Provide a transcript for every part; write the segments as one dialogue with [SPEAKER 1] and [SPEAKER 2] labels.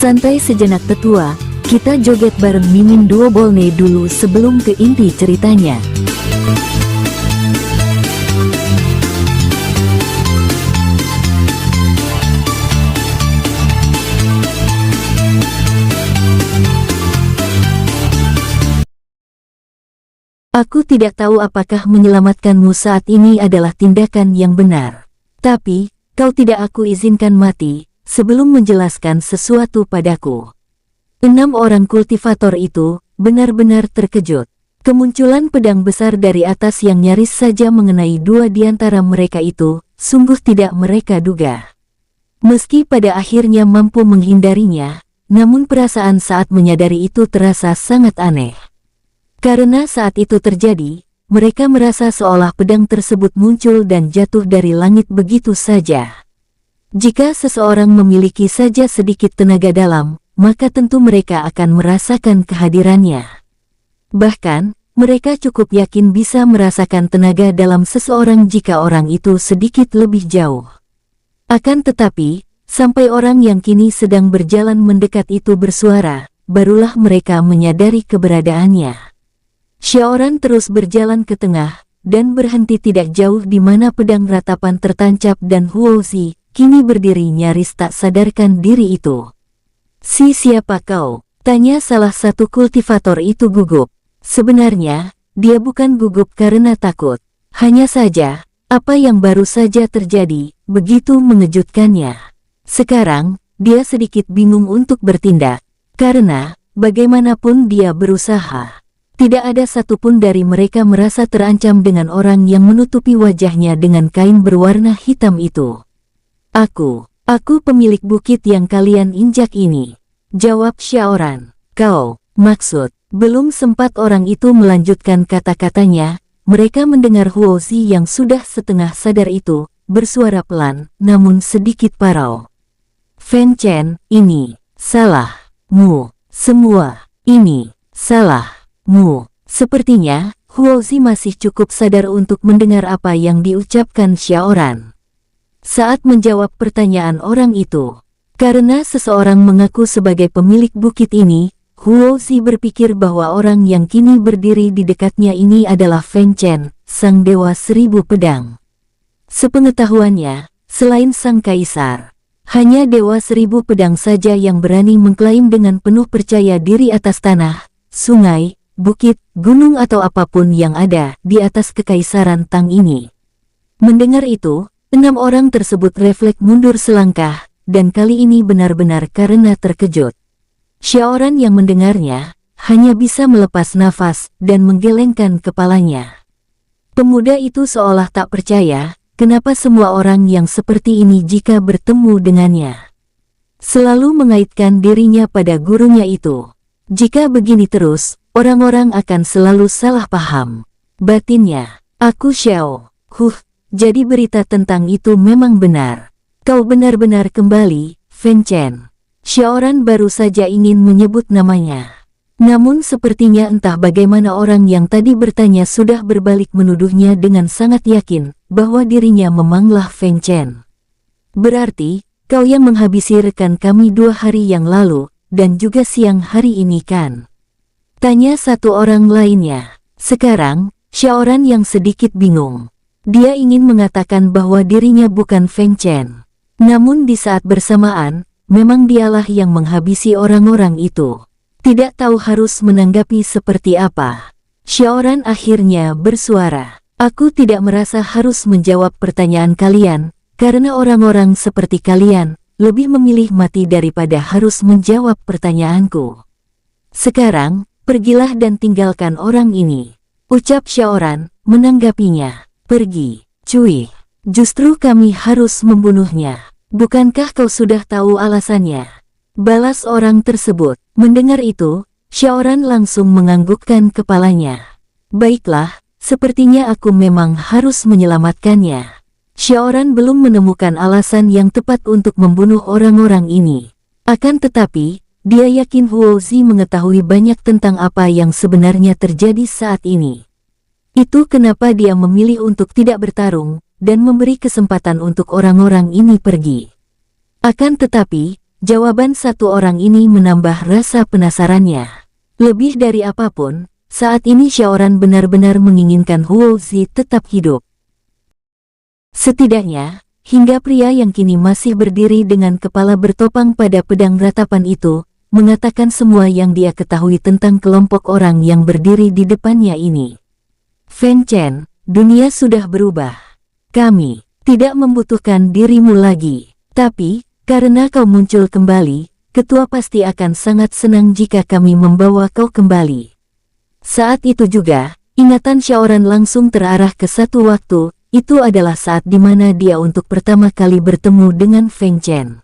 [SPEAKER 1] Santai sejenak tetua, kita joget bareng Mimin Duo Bolne dulu sebelum ke inti ceritanya. Aku tidak tahu apakah menyelamatkanmu saat ini adalah tindakan yang benar. Tapi, kau tidak aku izinkan mati, sebelum menjelaskan sesuatu padaku. 6 orang kultivator itu, benar-benar terkejut. Kemunculan pedang besar dari atas yang nyaris saja mengenai 2 di antara mereka itu, sungguh tidak mereka duga. Meski pada akhirnya mampu menghindarinya, namun perasaan saat menyadari itu terasa sangat aneh. Karena saat itu terjadi, mereka merasa seolah pedang tersebut muncul dan jatuh dari langit begitu saja. Jika seseorang memiliki saja sedikit tenaga dalam, maka tentu mereka akan merasakan kehadirannya. Bahkan, mereka cukup yakin bisa merasakan tenaga dalam seseorang jika orang itu sedikit lebih jauh. Akan tetapi, sampai orang yang kini sedang berjalan mendekat itu bersuara, barulah mereka menyadari keberadaannya. Xiaoran terus berjalan ke tengah, dan berhenti tidak jauh di mana pedang ratapan tertancap dan Huozi, kini berdiri nyaris tak sadarkan diri itu. "Si siapa kau?" tanya salah satu kultivator itu gugup. Sebenarnya, dia bukan gugup karena takut. Hanya saja, apa yang baru saja terjadi, begitu mengejutkannya. Sekarang, dia sedikit bingung untuk bertindak. Karena, bagaimanapun dia berusaha, tidak ada satupun dari mereka merasa terancam dengan orang yang menutupi wajahnya dengan kain berwarna hitam itu. Aku pemilik bukit yang kalian injak ini," jawab Xiaoran. "Kau, maksud..." Belum sempat orang itu melanjutkan kata-katanya, mereka mendengar Huozi yang sudah setengah sadar itu, bersuara pelan, namun sedikit parau. "Fen Chen, ini salahmu. Semua ini salahmu." Sepertinya, Huozi masih cukup sadar untuk mendengar apa yang diucapkan Xiaoran. Saat menjawab pertanyaan orang itu, karena seseorang mengaku sebagai pemilik bukit ini, Huozi berpikir bahwa orang yang kini berdiri di dekatnya ini adalah Fen Chen, sang dewa 1000 pedang. Sepengetahuannya, selain sang kaisar, hanya dewa 1000 pedang saja yang berani mengklaim dengan penuh percaya diri atas tanah, sungai, bukit, gunung atau apapun yang ada di atas kekaisaran Tang ini. Mendengar itu, 6 orang tersebut refleks mundur selangkah, dan kali ini benar-benar karena terkejut. Xiaoran yang mendengarnya, hanya bisa melepas nafas dan menggelengkan kepalanya. Pemuda itu seolah tak percaya, kenapa semua orang yang seperti ini jika bertemu dengannya selalu mengaitkan dirinya pada gurunya itu. Jika begini terus, orang-orang akan selalu salah paham. Batinnya, "Aku Xiao. Jadi berita tentang itu memang benar. Kau benar-benar kembali, Fen Chen." Xiaoran baru saja ingin menyebut namanya. Namun sepertinya entah bagaimana orang yang tadi bertanya sudah berbalik menuduhnya dengan sangat yakin bahwa dirinya memanglah Fen Chen. "Berarti, kau yang menghabisi rekan kami 2 hari yang lalu, dan juga siang hari ini kan?" tanya satu orang lainnya. Sekarang, Xiaoran yang sedikit bingung. Dia ingin mengatakan bahwa dirinya bukan Fen Chen. Namun di saat bersamaan, memang dialah yang menghabisi orang-orang itu. Tidak tahu harus menanggapi seperti apa. Xiaoran akhirnya bersuara. "Aku tidak merasa harus menjawab pertanyaan kalian, karena orang-orang seperti kalian lebih memilih mati daripada harus menjawab pertanyaanku. Sekarang, pergilah dan tinggalkan orang ini," ucap Xiaoran, menanggapinya. "Pergi, cuy. Justru kami harus membunuhnya. Bukankah kau sudah tahu alasannya?" balas orang tersebut. Mendengar itu, Xiaoran langsung menganggukkan kepalanya. "Baiklah, sepertinya aku memang harus menyelamatkannya." Xiaoran belum menemukan alasan yang tepat untuk membunuh orang-orang ini. Akan tetapi, dia yakin Huozi mengetahui banyak tentang apa yang sebenarnya terjadi saat ini. Itu kenapa dia memilih untuk tidak bertarung, dan memberi kesempatan untuk orang-orang ini pergi. Akan tetapi, jawaban satu orang ini menambah rasa penasarannya. Lebih dari apapun, saat ini Xiaoran benar-benar menginginkan Huo Zi tetap hidup. Setidaknya, hingga pria yang kini masih berdiri dengan kepala bertopang pada pedang ratapan itu, mengatakan semua yang dia ketahui tentang kelompok orang yang berdiri di depannya ini. Feng Chen, dunia sudah berubah. Kami tidak membutuhkan dirimu lagi. Tapi, karena kau muncul kembali, ketua pasti akan sangat senang jika kami membawa kau kembali. Saat itu juga, ingatan Xiaoran langsung terarah ke satu waktu, itu adalah saat di mana dia untuk pertama kali bertemu dengan Feng Chen.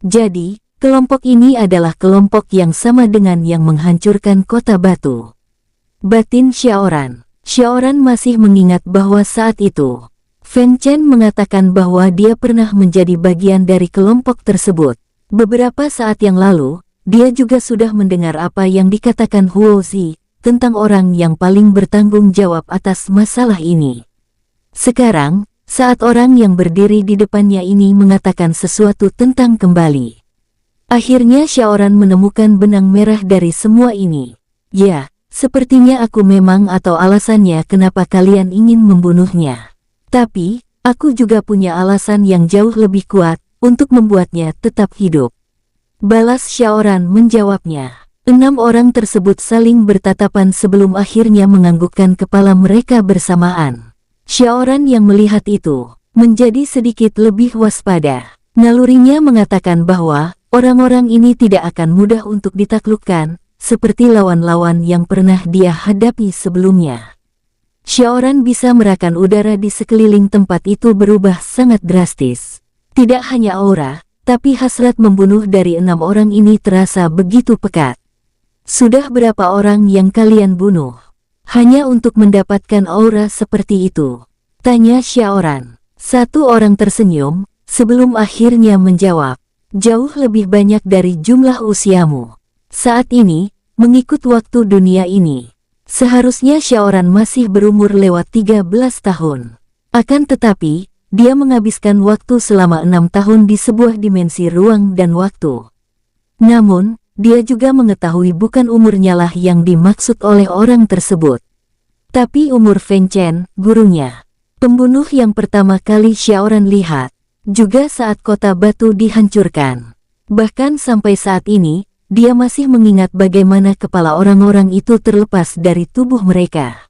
[SPEAKER 1] Jadi, kelompok ini adalah kelompok yang sama dengan yang menghancurkan kota batu. Batin Xiaoran. Xiaoran masih mengingat bahwa saat itu, Feng Chen mengatakan bahwa dia pernah menjadi bagian dari kelompok tersebut. Beberapa saat yang lalu, dia juga sudah mendengar apa yang dikatakan Huo Zi tentang orang yang paling bertanggung jawab atas masalah ini. Sekarang, saat orang yang berdiri di depannya ini mengatakan sesuatu tentang kembali. Akhirnya Xiaoran menemukan benang merah dari semua ini. Ya, sepertinya aku memang atau alasannya kenapa kalian ingin membunuhnya. Tapi, aku juga punya alasan yang jauh lebih kuat untuk membuatnya tetap hidup. Balas Xiaoran menjawabnya. 6 orang tersebut saling bertatapan sebelum akhirnya menganggukkan kepala mereka bersamaan. Xiaoran yang melihat itu, menjadi sedikit lebih waspada. Nalurinya mengatakan bahwa, orang-orang ini tidak akan mudah untuk ditaklukkan, seperti lawan-lawan yang pernah dia hadapi sebelumnya. Xiaoran bisa merasakan udara di sekeliling tempat itu berubah sangat drastis. Tidak hanya aura, tapi hasrat membunuh dari 6 orang ini terasa begitu pekat. Sudah berapa orang yang kalian bunuh? Hanya untuk mendapatkan aura seperti itu? Tanya Xiaoran. Satu orang tersenyum, sebelum akhirnya menjawab. Jauh lebih banyak dari jumlah usiamu. Saat ini, mengikut waktu dunia ini, seharusnya Xiaoran masih berumur lewat 13 tahun. Akan tetapi, dia menghabiskan waktu selama 6 tahun di sebuah dimensi ruang dan waktu. Namun, dia juga mengetahui bukan umurnya lah yang dimaksud oleh orang tersebut, tapi umur Feng Chen, gurunya. Pembunuh yang pertama kali Xiaoran lihat, juga saat kota batu dihancurkan. Bahkan sampai saat ini, dia masih mengingat bagaimana kepala orang-orang itu terlepas dari tubuh mereka.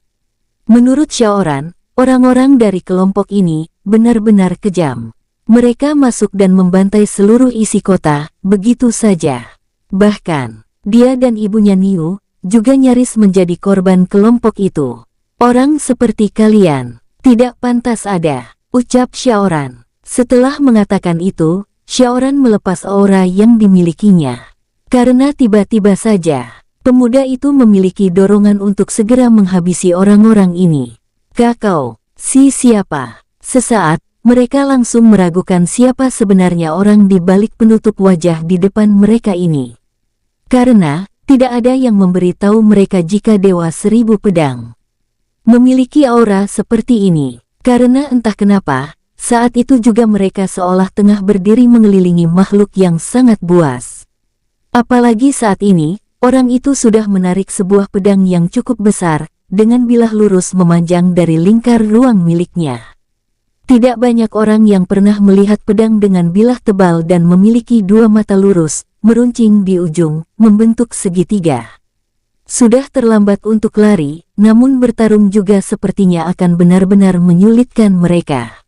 [SPEAKER 1] Menurut Xiaoran, orang-orang dari kelompok ini benar-benar kejam. Mereka masuk dan membantai seluruh isi kota, begitu saja. Bahkan, dia dan ibunya Niu juga nyaris menjadi korban kelompok itu. Orang seperti kalian, tidak pantas ada, ucap Xiaoran. Setelah mengatakan itu, Xiaoran melepas aura yang dimilikinya. Karena tiba-tiba saja, pemuda itu memiliki dorongan untuk segera menghabisi orang-orang ini. Kakau, siapa? Sesaat, mereka langsung meragukan siapa sebenarnya orang di balik penutup wajah di depan mereka ini. Karena, tidak ada yang memberitahu mereka jika Dewa Seribu Pedang memiliki aura seperti ini. Karena entah kenapa, saat itu juga mereka seolah tengah berdiri mengelilingi makhluk yang sangat buas. Apalagi saat ini, orang itu sudah menarik sebuah pedang yang cukup besar, dengan bilah lurus memanjang dari lingkar ruang miliknya. Tidak banyak orang yang pernah melihat pedang dengan bilah tebal dan memiliki 2 mata lurus, meruncing di ujung, membentuk segitiga. Sudah terlambat untuk lari, namun bertarung juga sepertinya akan benar-benar menyulitkan mereka.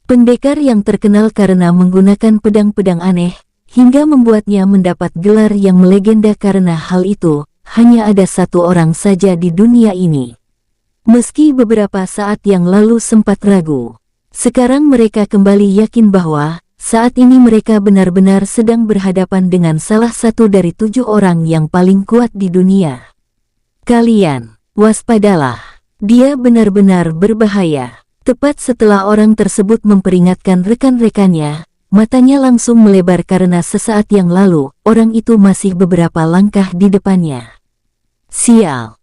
[SPEAKER 1] Pendekar yang terkenal karena menggunakan pedang-pedang aneh, hingga membuatnya mendapat gelar yang melegenda karena hal itu, hanya ada satu orang saja di dunia ini. Meski beberapa saat yang lalu sempat ragu, sekarang mereka kembali yakin bahwa, saat ini mereka benar-benar sedang berhadapan dengan salah satu dari 7 orang yang paling kuat di dunia. Kalian, waspadalah. Dia benar-benar berbahaya. Tepat setelah orang tersebut memperingatkan rekan-rekannya, matanya langsung melebar karena sesaat yang lalu, orang itu masih beberapa langkah di depannya. Sial,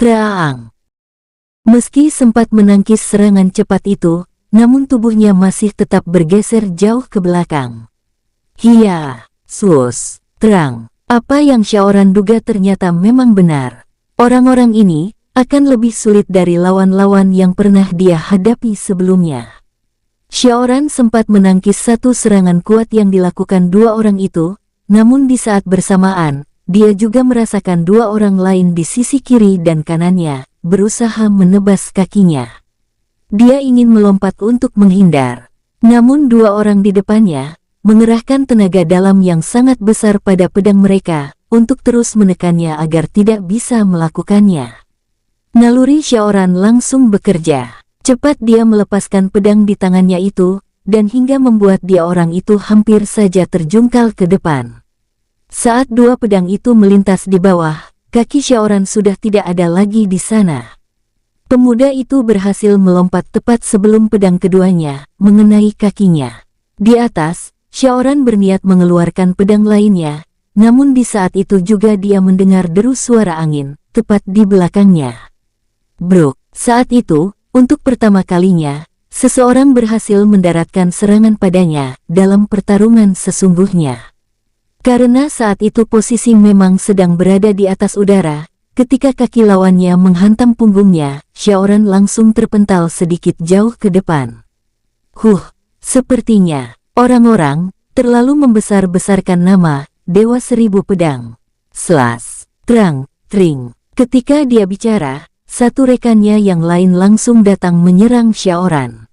[SPEAKER 1] Traang. Meski sempat menangkis serangan cepat itu, namun tubuhnya masih tetap bergeser jauh ke belakang. Hiya, sus, terang. Apa yang Xiaoran duga ternyata memang benar. Orang-orang ini akan lebih sulit dari lawan-lawan yang pernah dia hadapi sebelumnya. Xiaoran sempat menangkis satu serangan kuat yang dilakukan dua orang itu, namun di saat bersamaan, dia juga merasakan dua orang lain di sisi kiri dan kanannya, berusaha menebas kakinya. Dia ingin melompat untuk menghindar. Namun dua orang di depannya mengerahkan tenaga dalam yang sangat besar pada pedang mereka untuk terus menekannya agar tidak bisa melakukannya. Naluri Xiaoran langsung bekerja. Cepat dia melepaskan pedang di tangannya itu, dan hingga membuat dia orang itu hampir saja terjungkal ke depan. Saat dua pedang itu melintas di bawah, kaki Xiaoran sudah tidak ada lagi di sana. Pemuda itu berhasil melompat tepat sebelum pedang keduanya mengenai kakinya. Di atas, Xiaoran berniat mengeluarkan pedang lainnya, namun di saat itu juga dia mendengar deru suara angin, tepat di belakangnya. Bruk, saat itu, untuk pertama kalinya, seseorang berhasil mendaratkan serangan padanya dalam pertarungan sesungguhnya. Karena saat itu posisi memang sedang berada di atas udara, ketika kaki lawannya menghantam punggungnya, Xiaoran langsung terpental sedikit jauh ke depan. Sepertinya orang-orang terlalu membesar-besarkan nama Dewa Seribu Pedang. Slas, terang, tring. Ketika dia bicara, satu rekannya yang lain langsung datang menyerang Xiaoran.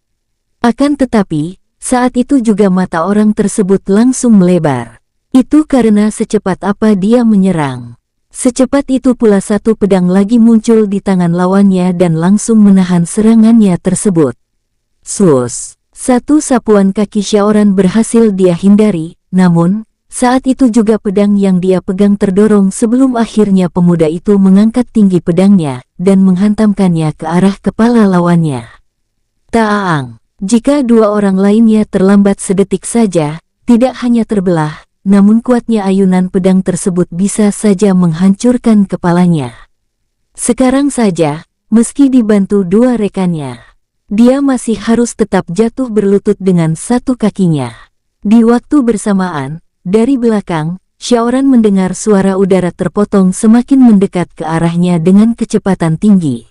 [SPEAKER 1] Akan tetapi, saat itu juga mata orang tersebut langsung melebar. Itu karena secepat apa dia menyerang. Secepat itu pula satu pedang lagi muncul di tangan lawannya dan langsung menahan serangannya tersebut. Satu sapuan kaki Xiaoran berhasil dia hindari, namun, saat itu juga pedang yang dia pegang terdorong sebelum akhirnya pemuda itu mengangkat tinggi pedangnya dan menghantamkannya ke arah kepala lawannya. Taang, jika dua orang lainnya terlambat sedetik saja, tidak hanya terbelah, namun kuatnya ayunan pedang tersebut bisa saja menghancurkan kepalanya. Sekarang saja, meski dibantu dua rekannya, dia masih harus tetap jatuh berlutut dengan satu kakinya. Di waktu bersamaan, dari belakang, Xiaoran mendengar suara udara terpotong semakin mendekat ke arahnya dengan kecepatan tinggi.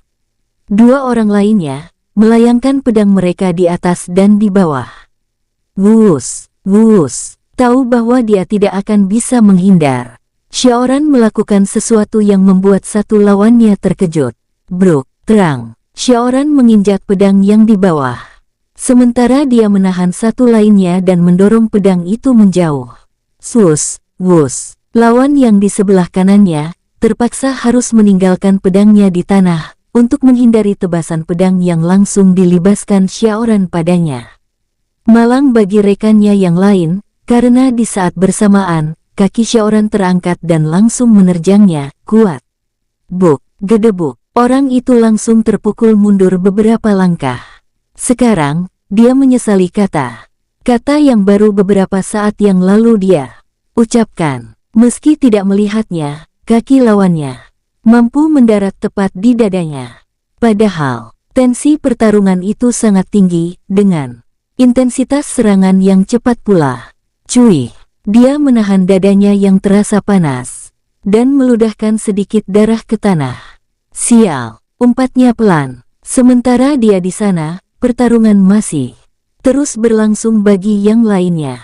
[SPEAKER 1] Dua orang lainnya melayangkan pedang mereka di atas dan di bawah. Wus, tahu bahwa dia tidak akan bisa menghindar. Xiaoran melakukan sesuatu yang membuat satu lawannya terkejut. Bruk, terang. Xiaoran menginjak pedang yang di bawah. Sementara dia menahan satu lainnya dan mendorong pedang itu menjauh. Lawan yang di sebelah kanannya terpaksa harus meninggalkan pedangnya di tanah untuk menghindari tebasan pedang yang langsung dilibaskan Xiaoran padanya. Malang bagi rekannya yang lain, karena di saat bersamaan, kaki Xiaoran terangkat dan langsung menerjangnya, kuat. Buk, gedebuk, orang itu langsung terpukul mundur beberapa langkah. Sekarang, dia menyesali kata yang baru beberapa saat yang lalu dia ucapkan. Meski tidak melihatnya, kaki lawannya mampu mendarat tepat di dadanya. Padahal, tensi pertarungan itu sangat tinggi, dengan intensitas serangan yang cepat pula. Dia menahan dadanya yang terasa panas, dan meludahkan sedikit darah ke tanah. Sial, umpatnya pelan. Sementara dia di sana, pertarungan masih terus berlangsung bagi yang lainnya.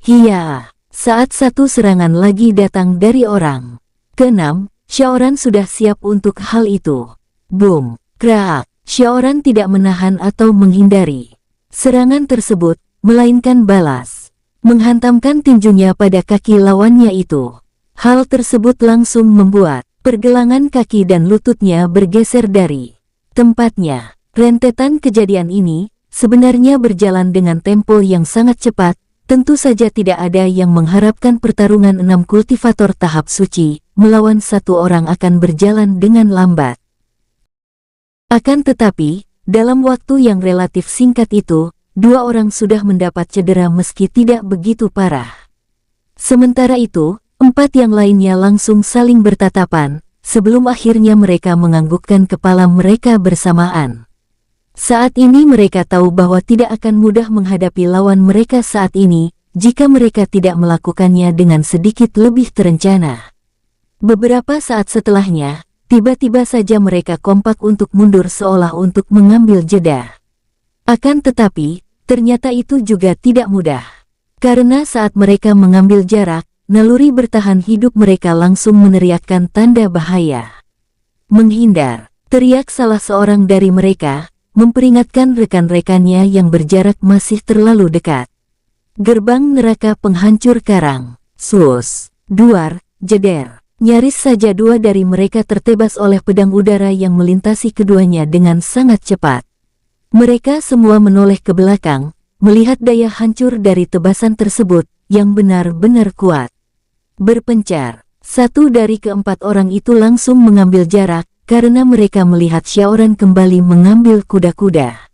[SPEAKER 1] Hiya, saat satu serangan lagi datang dari orang keenam, Xiaoran sudah siap untuk hal itu. Boom, krak, Xiaoran tidak menahan atau menghindari serangan tersebut, melainkan balas, menghantamkan tinjunya pada kaki lawannya itu. Hal tersebut langsung membuat pergelangan kaki dan lututnya bergeser dari tempatnya. Rentetan kejadian ini sebenarnya berjalan dengan tempo yang sangat cepat. Tentu saja tidak ada yang mengharapkan pertarungan 6 kultivator tahap suci melawan satu orang akan berjalan dengan lambat. Akan tetapi, dalam waktu yang relatif singkat itu, dua orang sudah mendapat cedera meski tidak begitu parah. Sementara itu, 4 yang lainnya langsung saling bertatapan, sebelum akhirnya mereka menganggukkan kepala mereka bersamaan. Saat ini mereka tahu bahwa tidak akan mudah menghadapi lawan mereka saat ini, jika mereka tidak melakukannya dengan sedikit lebih terencana. Beberapa saat setelahnya, tiba-tiba saja mereka kompak untuk mundur seolah untuk mengambil jeda. Akan tetapi, ternyata itu juga tidak mudah. Karena saat mereka mengambil jarak, naluri bertahan hidup mereka langsung meneriakkan tanda bahaya. Menghindar, teriak salah seorang dari mereka, memperingatkan rekan-rekannya yang berjarak masih terlalu dekat. Gerbang neraka penghancur karang, sus, duar, jeder. Nyaris saja dua dari mereka tertebas oleh pedang udara yang melintasi keduanya dengan sangat cepat. Mereka semua menoleh ke belakang, melihat daya hancur dari tebasan tersebut, yang benar-benar kuat. Berpencar, satu dari keempat orang itu langsung mengambil jarak, karena mereka melihat Xiaoran kembali mengambil kuda-kuda.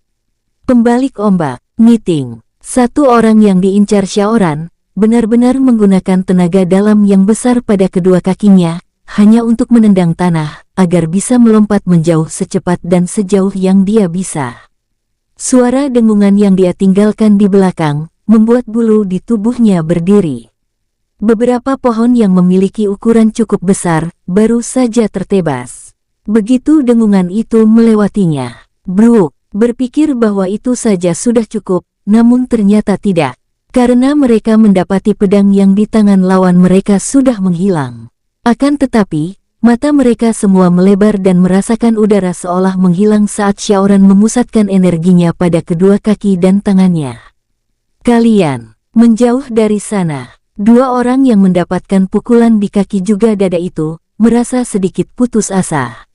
[SPEAKER 1] Pembalik ombak, ngiting. Satu orang yang diincar Xiaoran, benar-benar menggunakan tenaga dalam yang besar pada kedua kakinya, hanya untuk menendang tanah, agar bisa melompat menjauh secepat dan sejauh yang dia bisa. Suara dengungan yang dia tinggalkan di belakang, membuat bulu di tubuhnya berdiri. Beberapa pohon yang memiliki ukuran cukup besar, baru saja tertebas. Begitu dengungan itu melewatinya, Brook berpikir bahwa itu saja sudah cukup, namun ternyata tidak. Karena mereka mendapati pedang yang di tangan lawan mereka sudah menghilang. Akan tetapi, mata mereka semua melebar dan merasakan udara seolah menghilang saat Xiaoran memusatkan energinya pada kedua kaki dan tangannya. Kalian, menjauh dari sana. Dua orang yang mendapatkan pukulan di kaki juga dada itu, merasa sedikit putus asa.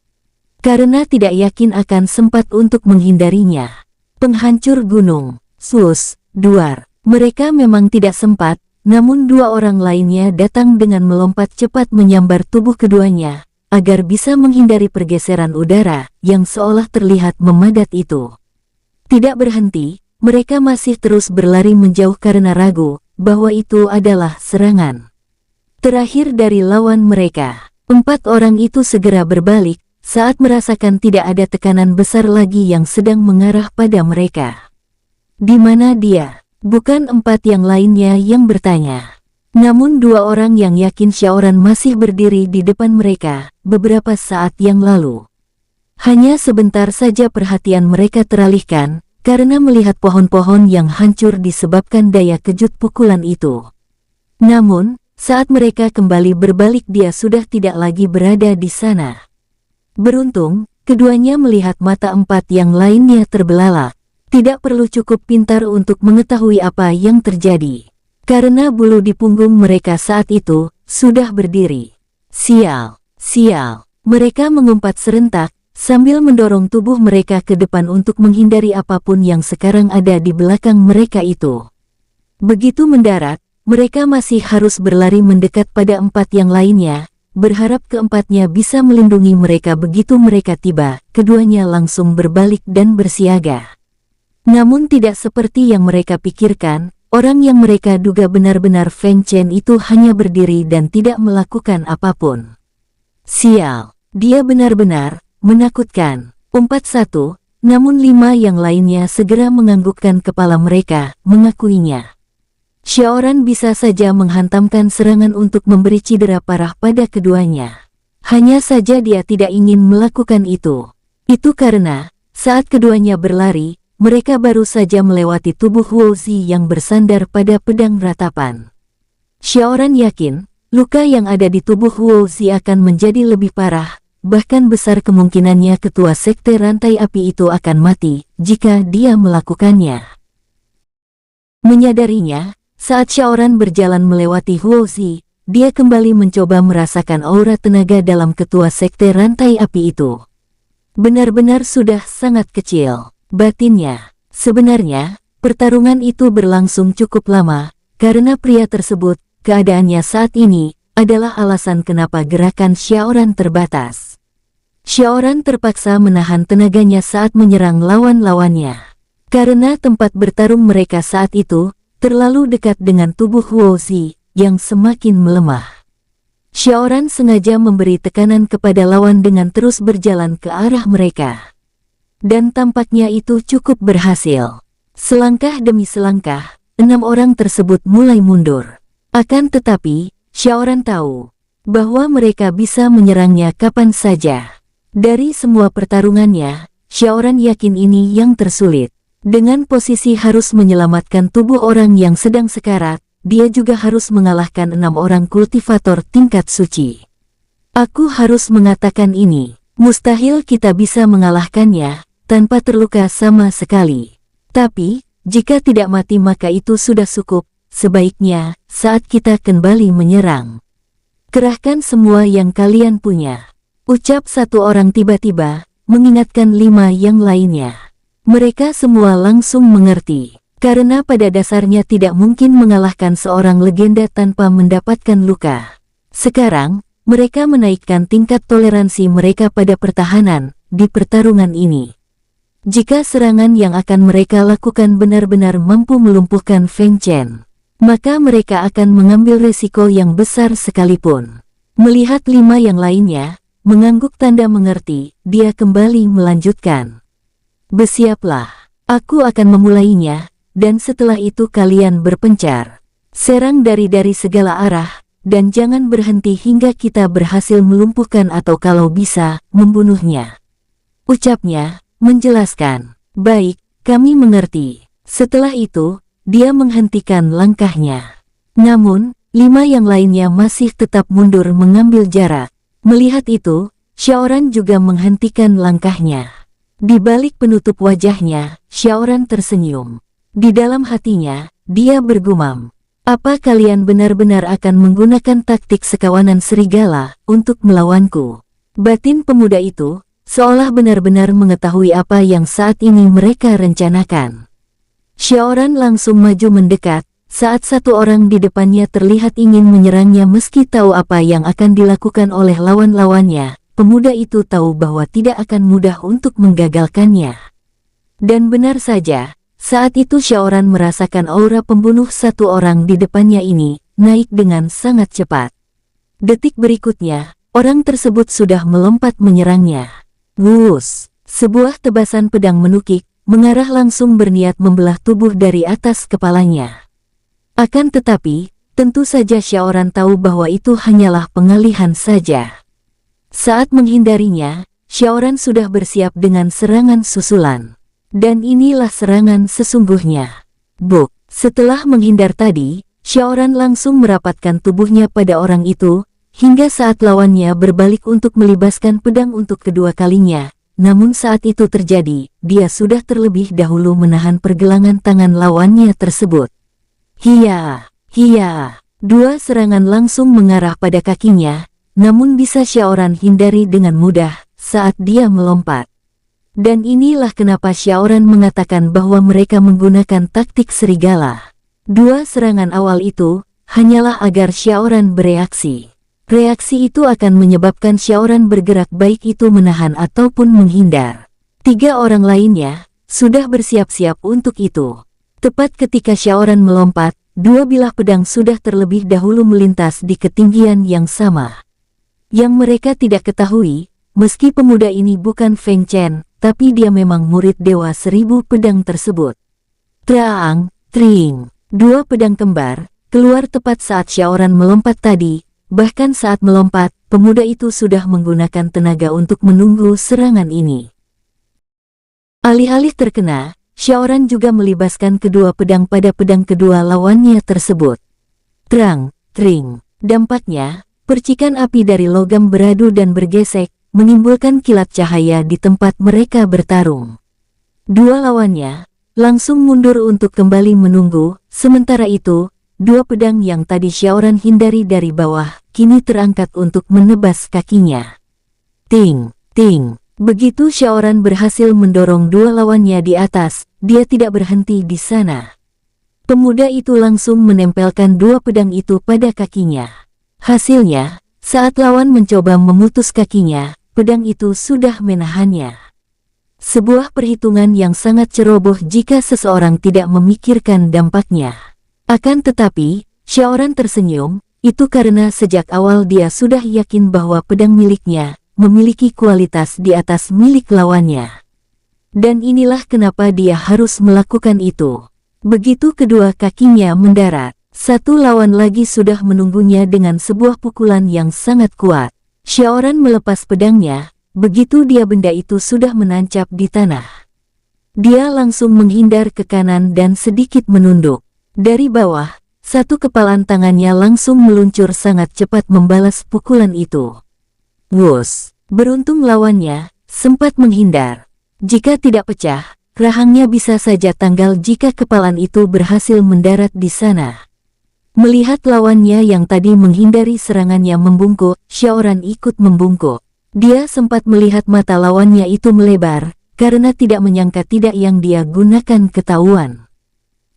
[SPEAKER 1] Karena tidak yakin akan sempat untuk menghindarinya. Penghancur gunung, sus, duar. Mereka memang tidak sempat, namun dua orang lainnya datang dengan melompat cepat menyambar tubuh keduanya, agar bisa menghindari pergeseran udara yang seolah terlihat memadat itu. Tidak berhenti, mereka masih terus berlari menjauh karena ragu bahwa itu adalah serangan terakhir dari lawan mereka. Empat orang itu segera berbalik saat merasakan tidak ada tekanan besar lagi yang sedang mengarah pada mereka. Di mana dia? Bukan empat yang lainnya yang bertanya. Namun dua orang yang yakin Xiaoran masih berdiri di depan mereka beberapa saat yang lalu. Hanya sebentar saja perhatian mereka teralihkan karena melihat pohon-pohon yang hancur disebabkan daya kejut pukulan itu. Namun, saat mereka kembali berbalik dia sudah tidak lagi berada di sana. Beruntung, keduanya melihat mata empat yang lainnya terbelalak. Tidak perlu cukup pintar untuk mengetahui apa yang terjadi. Karena bulu di punggung mereka saat itu sudah berdiri. Sial, sial. Mereka mengumpat serentak sambil mendorong tubuh mereka ke depan untuk menghindari apapun yang sekarang ada di belakang mereka itu. Begitu mendarat, mereka masih harus berlari mendekat pada empat yang lainnya, berharap keempatnya bisa melindungi mereka. Begitu mereka tiba, keduanya langsung berbalik dan bersiaga. Namun tidak seperti yang mereka pikirkan, orang yang mereka duga benar-benar Feng Chen itu hanya berdiri dan tidak melakukan apapun. Sial, dia benar-benar menakutkan, umpat satu, namun lima yang lainnya segera menganggukkan kepala mereka, mengakuinya. Xiaoran bisa saja menghantamkan serangan untuk memberi cedera parah pada keduanya. Hanya saja dia tidak ingin melakukan itu. Itu karena, saat keduanya berlari, mereka baru saja melewati tubuh Wuzi yang bersandar pada pedang ratapan. Xiaoran yakin, luka yang ada di tubuh Wuzi akan menjadi lebih parah, bahkan besar kemungkinannya ketua sekte rantai api itu akan mati, jika dia melakukannya. Menyadarinya, saat Xiaoran berjalan melewati Wuzi, dia kembali mencoba merasakan aura tenaga dalam ketua sekte rantai api itu. Benar-benar sudah sangat kecil. Batinnya, sebenarnya, pertarungan itu berlangsung cukup lama, karena pria tersebut, keadaannya saat ini, adalah alasan kenapa gerakan Xiaoran terbatas. Xiaoran terpaksa menahan tenaganya saat menyerang lawan-lawannya. Karena tempat bertarung mereka saat itu, terlalu dekat dengan tubuh Wuzi, yang semakin melemah. Xiaoran sengaja memberi tekanan kepada lawan dengan terus berjalan ke arah mereka. Dan tampaknya itu cukup berhasil. Selangkah demi selangkah, 6 orang tersebut mulai mundur. Akan tetapi, Xiaoran tahu bahwa mereka bisa menyerangnya kapan saja. Dari semua pertarungannya, Xiaoran yakin ini yang tersulit. Dengan posisi harus menyelamatkan tubuh orang yang sedang sekarat, dia juga harus mengalahkan 6 orang kultivator tingkat suci. Aku harus mengatakan ini, mustahil kita bisa mengalahkannya tanpa terluka sama sekali. Tapi, jika tidak mati maka itu sudah cukup. Sebaiknya, saat kita kembali menyerang, kerahkan semua yang kalian punya. Ucap satu orang tiba-tiba, mengingatkan 5 yang lainnya. Mereka semua langsung mengerti, karena pada dasarnya tidak mungkin mengalahkan seorang legenda tanpa mendapatkan luka. Sekarang, mereka menaikkan tingkat toleransi mereka pada pertahanan di pertarungan ini. Jika serangan yang akan mereka lakukan benar-benar mampu melumpuhkan Feng Chen, maka mereka akan mengambil resiko yang besar sekalipun. Melihat 5 yang lainnya, mengangguk tanda mengerti, dia kembali melanjutkan. Bersiaplah, aku akan memulainya, dan setelah itu kalian berpencar. Serang dari segala arah, dan jangan berhenti hingga kita berhasil melumpuhkan atau kalau bisa, membunuhnya. Ucapnya, menjelaskan. Baik, kami mengerti. Setelah itu, dia menghentikan langkahnya. Namun, 5 yang lainnya masih tetap mundur mengambil jarak. Melihat itu, Xiaoran juga menghentikan langkahnya. Di balik penutup wajahnya, Xiaoran tersenyum. Di dalam hatinya, dia bergumam. Apa kalian benar-benar akan menggunakan taktik sekawanan serigala untuk melawanku? Batin pemuda itu, seolah benar-benar mengetahui apa yang saat ini mereka rencanakan. Xiaoran langsung maju mendekat, saat satu orang di depannya terlihat ingin menyerangnya meski tahu apa yang akan dilakukan oleh lawan-lawannya. Pemuda itu tahu bahwa tidak akan mudah untuk menggagalkannya. Dan benar saja, saat itu Xiaoran merasakan aura pembunuh satu orang di depannya ini, naik dengan sangat cepat. Detik berikutnya, orang tersebut sudah melompat menyerangnya. Wus! Sebuah tebasan pedang menukik, mengarah langsung berniat membelah tubuh dari atas kepalanya. Akan tetapi, tentu saja Xiaoran tahu bahwa itu hanyalah pengalihan saja. Saat menghindarinya, Xiaoran sudah bersiap dengan serangan susulan. Dan inilah serangan sesungguhnya. Buk! Setelah menghindar tadi, Xiaoran langsung merapatkan tubuhnya pada orang itu, hingga saat lawannya berbalik untuk melibaskan pedang untuk kedua kalinya. Namun saat itu terjadi, dia sudah terlebih dahulu menahan pergelangan tangan lawannya tersebut. Hia! Hia! 2 serangan langsung mengarah pada kakinya, namun bisa Xiaoran hindari dengan mudah saat dia melompat. Dan inilah kenapa Xiaoran mengatakan bahwa mereka menggunakan taktik serigala. 2 serangan awal itu hanyalah agar Xiaoran bereaksi. Reaksi itu akan menyebabkan Xiaoran bergerak baik itu menahan ataupun menghindar. 3 orang lainnya sudah bersiap-siap untuk itu. Tepat ketika Xiaoran melompat, 2 bilah pedang sudah terlebih dahulu melintas di ketinggian yang sama. Yang mereka tidak ketahui, meski pemuda ini bukan Feng Chen, tapi dia memang murid Dewa 1000 Pedang tersebut. Traang, tring, 2 pedang kembar keluar tepat saat Xiaoran melompat tadi. Bahkan saat melompat, pemuda itu sudah menggunakan tenaga untuk menunggu serangan ini. Alih-alih terkena, Xiaoran juga melibaskan kedua pedang pada pedang kedua lawannya tersebut. Terang, tring. Dampaknya, percikan api dari logam beradu dan bergesek, menimbulkan kilat cahaya di tempat mereka bertarung. 2 lawannya langsung mundur untuk kembali menunggu, sementara itu, 2 pedang yang tadi Xiaoran hindari dari bawah, kini terangkat untuk menebas kakinya. Ting, ting. Begitu Xiaoran berhasil mendorong 2 lawannya di atas, dia tidak berhenti di sana. Pemuda itu langsung menempelkan 2 pedang itu pada kakinya. Hasilnya, saat lawan mencoba memutus kakinya, pedang itu sudah menahannya. Sebuah perhitungan yang sangat ceroboh jika seseorang tidak memikirkan dampaknya. Akan tetapi, Xiaoran tersenyum, itu karena sejak awal dia sudah yakin bahwa pedang miliknya memiliki kualitas di atas milik lawannya. Dan inilah kenapa dia harus melakukan itu. Begitu kedua kakinya mendarat, satu lawan lagi sudah menunggunya dengan sebuah pukulan yang sangat kuat. Xiaoran melepas pedangnya, begitu dia benda itu sudah menancap di tanah. Dia langsung menghindar ke kanan dan sedikit menunduk. Dari bawah, satu kepalan tangannya langsung meluncur sangat cepat membalas pukulan itu. Wus! Beruntung lawannya sempat menghindar. Jika tidak pecah, rahangnya bisa saja tanggal jika kepalan itu berhasil mendarat di sana. Melihat lawannya yang tadi menghindari serangannya membungkuk, Xiaoran ikut membungkuk. Dia sempat melihat mata lawannya itu melebar, karena tidak menyangka tidak yang dia gunakan ketahuan.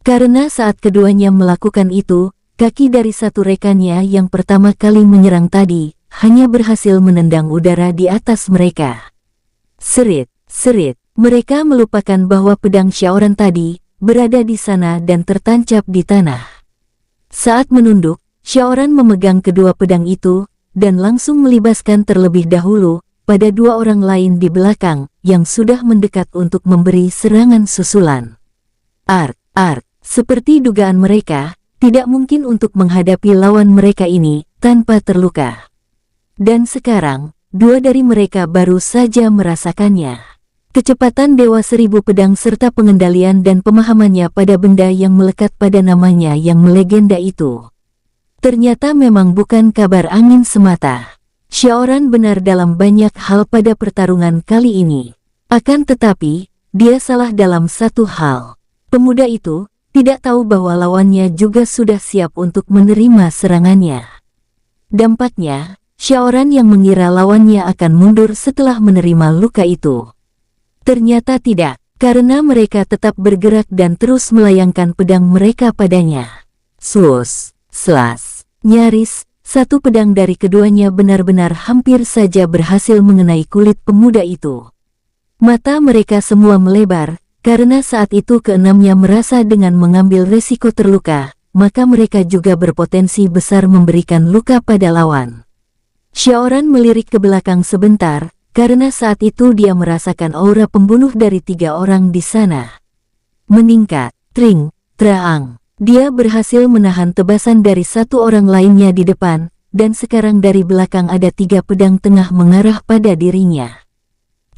[SPEAKER 1] Karena saat keduanya melakukan itu, kaki dari satu rekannya yang pertama kali menyerang tadi, hanya berhasil menendang udara di atas mereka. Serit, serit, mereka melupakan bahwa pedang Xiaoran tadi berada di sana dan tertancap di tanah. Saat menunduk, Xiaoran memegang kedua pedang itu, dan langsung melibaskan terlebih dahulu pada dua orang lain di belakang yang sudah mendekat untuk memberi serangan susulan. Seperti dugaan mereka, tidak mungkin untuk menghadapi lawan mereka ini tanpa terluka. Dan sekarang, dua dari mereka baru saja merasakannya. Kecepatan Dewa Seribu Pedang serta pengendalian dan pemahamannya pada benda yang melekat pada namanya yang melegenda itu. Ternyata memang bukan kabar angin semata. Xiaoran benar dalam banyak hal pada pertarungan kali ini. Akan tetapi, dia salah dalam satu hal. Pemuda itu tidak tahu bahwa lawannya juga sudah siap untuk menerima serangannya. Dampaknya, Xiaoran yang mengira lawannya akan mundur setelah menerima luka itu. Ternyata tidak, karena mereka tetap bergerak dan terus melayangkan pedang mereka padanya. Slus, slas, nyaris, satu pedang dari keduanya benar-benar hampir saja berhasil mengenai kulit pemuda itu. Mata mereka semua melebar, karena saat itu keenamnya merasa dengan mengambil resiko terluka, maka mereka juga berpotensi besar memberikan luka pada lawan. Xiaoran melirik ke belakang sebentar, karena saat itu dia merasakan aura pembunuh dari tiga orang di sana. Meningkat, tring, traang. Dia berhasil menahan tebasan dari satu orang lainnya di depan, dan sekarang dari belakang ada tiga pedang tengah mengarah pada dirinya.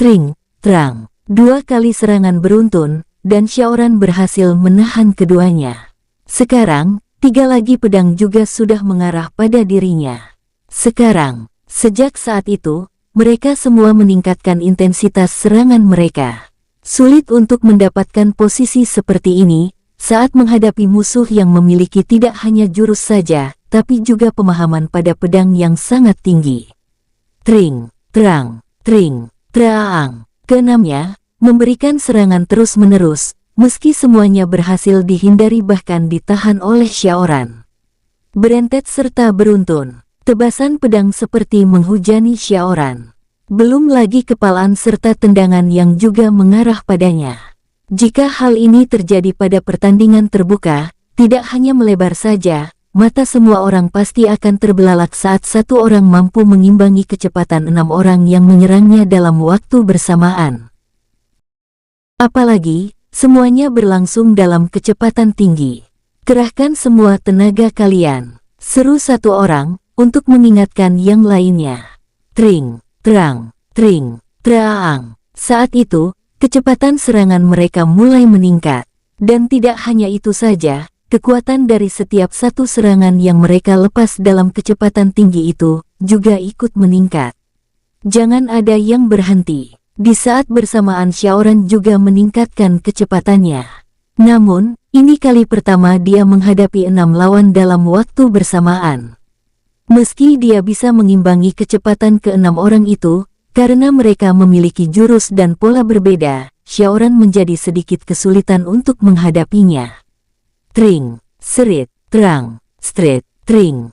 [SPEAKER 1] Tring, trang. Dua kali serangan beruntun, dan Xiaoran berhasil menahan keduanya. Sekarang, tiga lagi pedang juga sudah mengarah pada dirinya. Sekarang, sejak saat itu, mereka semua meningkatkan intensitas serangan mereka. Sulit untuk mendapatkan posisi seperti ini, saat menghadapi musuh yang memiliki tidak hanya jurus saja, tapi juga pemahaman pada pedang yang sangat tinggi. Tring, terang, tring, traang. Keenamnya, memberikan serangan terus-menerus, meski semuanya berhasil dihindari bahkan ditahan oleh Xiaoran. Berentet serta beruntun. Tebasan pedang seperti menghujani Xiaoran. Belum lagi kepalaan serta tendangan yang juga mengarah padanya. Jika hal ini terjadi pada pertandingan terbuka, tidak hanya melebar saja, mata semua orang pasti akan terbelalak saat satu orang mampu mengimbangi kecepatan 6 orang yang menyerangnya dalam waktu bersamaan. Apalagi, semuanya berlangsung dalam kecepatan tinggi. Kerahkan semua tenaga kalian, seru satu orang, untuk mengingatkan yang lainnya. Tring, terang, tring, traang. Saat itu, kecepatan serangan mereka mulai meningkat. Dan tidak hanya itu saja, kekuatan dari setiap satu serangan yang mereka lepas dalam kecepatan tinggi itu, juga ikut meningkat. Jangan ada yang berhenti. Di saat bersamaan Xiaoran juga meningkatkan kecepatannya. Namun, ini kali pertama dia menghadapi 6 lawan dalam waktu bersamaan. Meski dia bisa mengimbangi kecepatan ke-6 orang itu, karena mereka memiliki jurus dan pola berbeda, Xiaoran menjadi sedikit kesulitan untuk menghadapinya. Tring, serit, terang, stret, tring,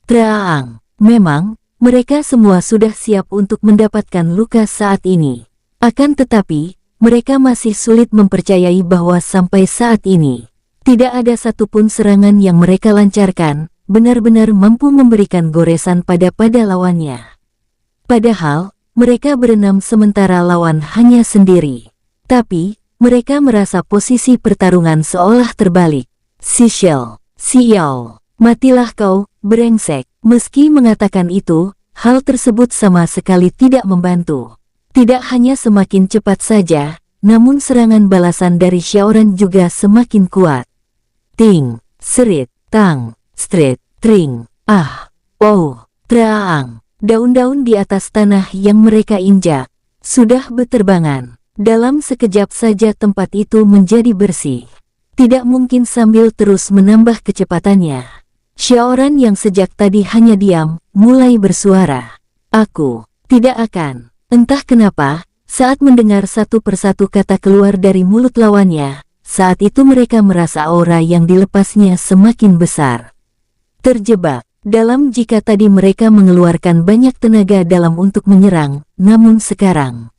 [SPEAKER 1] traang. Memang, mereka semua sudah siap untuk mendapatkan luka saat ini. Akan tetapi, mereka masih sulit mempercayai bahwa sampai saat ini, tidak ada satupun serangan yang mereka lancarkan benar-benar mampu memberikan goresan pada lawannya. Padahal, mereka berenam sementara lawan hanya sendiri. Tapi, mereka merasa posisi pertarungan seolah terbalik. Sial, matilah kau, brengsek. Meski mengatakan itu, hal tersebut sama sekali tidak membantu. Tidak hanya semakin cepat saja, namun serangan balasan dari Xiaoran juga semakin kuat. Ting, serit, tang, stret, tring, traang. Daun-daun di atas tanah yang mereka injak sudah beterbangan. Dalam sekejap saja tempat itu menjadi bersih. Tidak mungkin sambil terus menambah kecepatannya. Xiaoran yang sejak tadi hanya diam, mulai bersuara. Aku tidak akan. Entah kenapa, saat mendengar satu persatu kata keluar dari mulut lawannya, saat itu mereka merasa aura yang dilepasnya semakin besar. Terjebak dalam jika tadi mereka mengeluarkan banyak tenaga dalam untuk menyerang, namun sekarang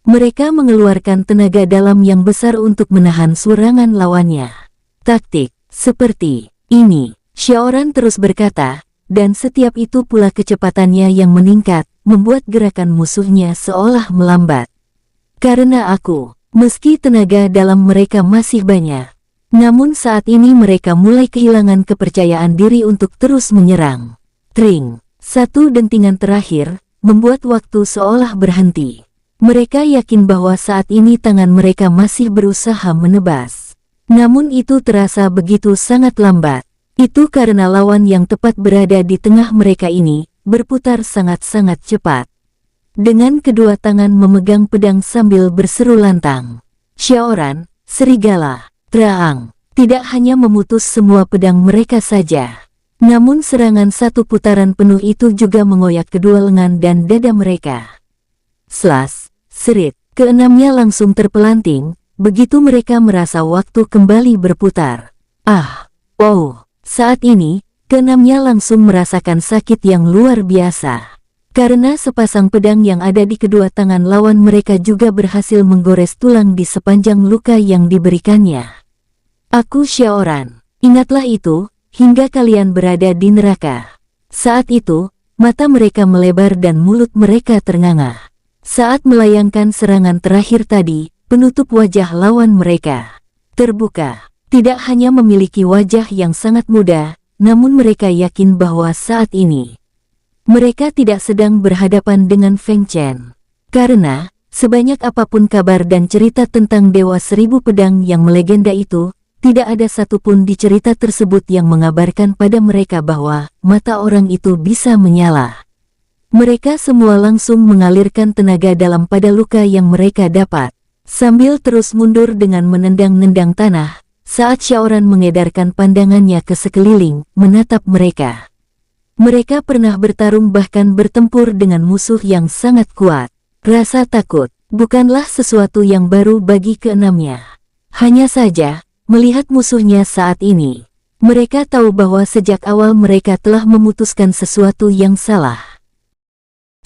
[SPEAKER 1] mereka mengeluarkan tenaga dalam yang besar untuk menahan serangan lawannya. Taktik seperti ini, Xiaoran terus berkata, dan setiap itu pula kecepatannya yang meningkat, membuat gerakan musuhnya seolah melambat. Karena aku, meski tenaga dalam mereka masih banyak, namun saat ini mereka mulai kehilangan kepercayaan diri untuk terus menyerang. Tring, satu dentingan terakhir, membuat waktu seolah berhenti. Mereka yakin bahwa saat ini tangan mereka masih berusaha menebas. Namun itu terasa begitu sangat lambat. Itu karena lawan yang tepat berada di tengah mereka ini, berputar sangat-sangat cepat. Dengan kedua tangan memegang pedang sambil berseru lantang. Xiaoran, serigala, traang, tidak hanya memutus semua pedang mereka saja. Namun serangan satu putaran penuh itu juga mengoyak kedua lengan dan dada mereka. Slas, serit, keenamnya langsung terpelanting, begitu mereka merasa waktu kembali berputar. Saat ini, keenamnya langsung merasakan sakit yang luar biasa. Karena sepasang pedang yang ada di kedua tangan lawan mereka juga berhasil menggores tulang di sepanjang luka yang diberikannya. Aku Xiaoran, ingatlah itu, hingga kalian berada di neraka. Saat itu, mata mereka melebar dan mulut mereka ternganga. Saat melayangkan serangan terakhir tadi, penutup wajah lawan mereka terbuka. Tidak hanya memiliki wajah yang sangat muda, namun mereka yakin bahwa saat ini mereka tidak sedang berhadapan dengan Feng Chen. Karena, sebanyak apapun kabar dan cerita tentang Dewa Seribu Pedang yang melegenda itu, tidak ada satupun di cerita tersebut yang mengabarkan pada mereka bahwa mata orang itu bisa menyala. Mereka semua langsung mengalirkan tenaga dalam pada luka yang mereka dapat, sambil terus mundur dengan menendang-nendang tanah, saat Xiaoran mengedarkan pandangannya ke sekeliling, menatap mereka. Mereka pernah bertarung bahkan bertempur dengan musuh yang sangat kuat. Rasa takut bukanlah sesuatu yang baru bagi keenamnya. Hanya saja, melihat musuhnya saat ini, mereka tahu bahwa sejak awal mereka telah memutuskan sesuatu yang salah.